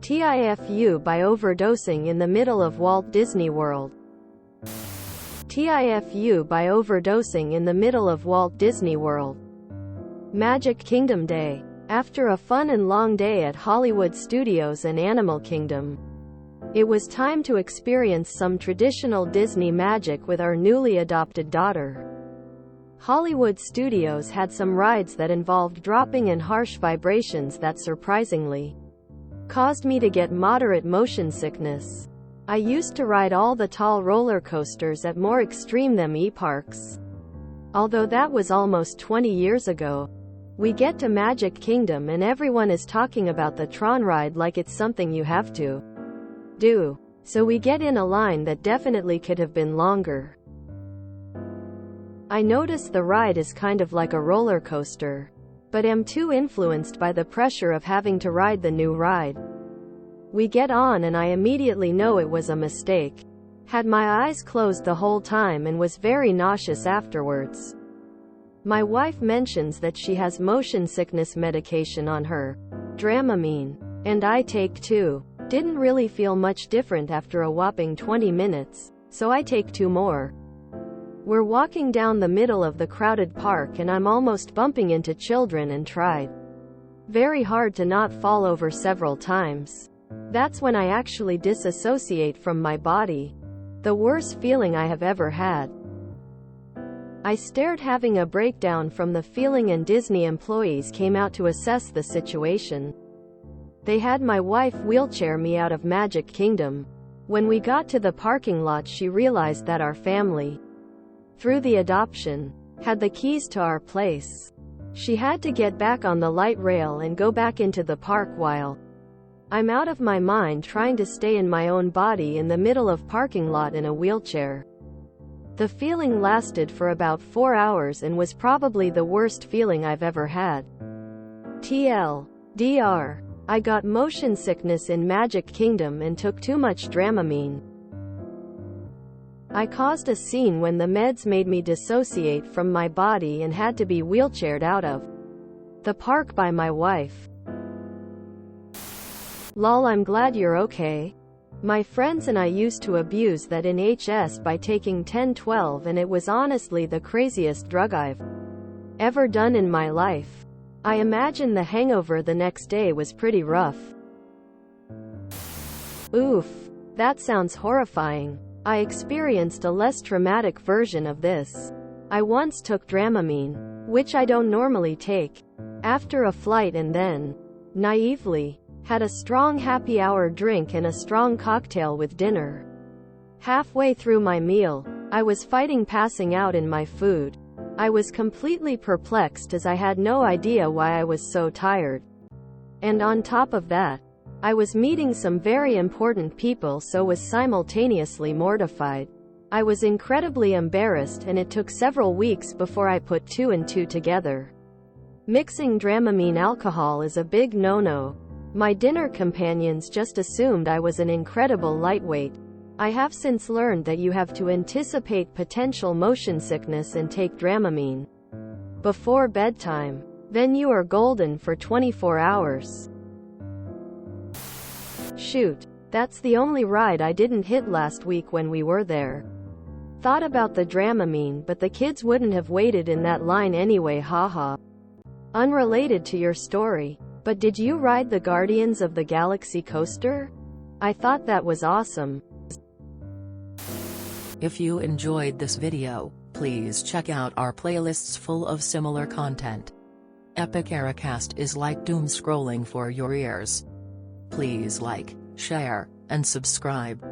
TIFU by overdosing in the middle of Walt Disney World. TIFU by overdosing in the middle of Walt Disney World. Magic Kingdom Day. After a fun and long day at Hollywood Studios and Animal Kingdom, it was time to experience some traditional Disney magic with our newly adopted daughter. Hollywood Studios had some rides that involved dropping and harsh vibrations that surprisingly caused me to get moderate motion sickness. I used to ride all the tall roller coasters at more extreme theme parks. Although that was almost 20 years ago. We get to Magic Kingdom and everyone is talking about the Tron ride like it's something you have to do. So we get in a line that definitely could have been longer. I notice the ride is kind of like a roller coaster, but am too influenced by the pressure of having to ride the new ride. We get on and I immediately know it was a mistake. Had my eyes closed the whole time and was very nauseous afterwards. My wife mentions that she has motion sickness medication on her, Dramamine, and I take 2. Didn't really feel much different after a whopping 20 minutes, so I take 2 more. We're walking down the middle of the crowded park and I'm almost bumping into children and tried very hard to not fall over several times. That's when I actually disassociate from my body. The worst feeling I have ever had. I stared, having a breakdown from the feeling, and Disney employees came out to assess the situation. They had my wife wheelchair me out of Magic Kingdom. When we got to the parking lot, she realized that our family, through the adoption, had the keys to our place. She had to get back on the light rail and go back into the park while I'm out of my mind trying to stay in my own body in the middle of parking lot in a wheelchair. The feeling lasted for about 4 hours and was probably the worst feeling I've ever had. TLDR. I got motion sickness in Magic Kingdom and took too much Dramamine. I caused a scene when the meds made me dissociate from my body and had to be wheelchaired out of the park by my wife. Lol, I'm glad you're okay. My friends and I used to abuse that in HS by taking 10-12 and it was honestly the craziest drug I've ever done in my life. I imagine the hangover the next day was pretty rough. Oof. That sounds horrifying. I experienced a less traumatic version of this. I once took Dramamine, which I don't normally take, after a flight and then, naively, had a strong happy hour drink and a strong cocktail with dinner. Halfway through my meal, I was fighting passing out in my food. I was completely perplexed as I had no idea why I was so tired. And on top of that, I was meeting some very important people, so was simultaneously mortified. I was incredibly embarrassed and it took several weeks before I put 2 and 2 together. Mixing Dramamine alcohol is a big no-no. My dinner companions just assumed I was an incredible lightweight. I have since learned that you have to anticipate potential motion sickness and take Dramamine before bedtime. Then you are golden for 24 hours. Shoot. That's the only ride I didn't hit last week when we were there. Thought about the Dramamine, but the kids wouldn't have waited in that line anyway, haha. Unrelated to your story. But did you ride the Guardians of the Galaxy coaster? I thought that was awesome. If you enjoyed this video, please check out our playlists full of similar content. Epic Ericast is like doom scrolling for your ears. Please like, share, and subscribe.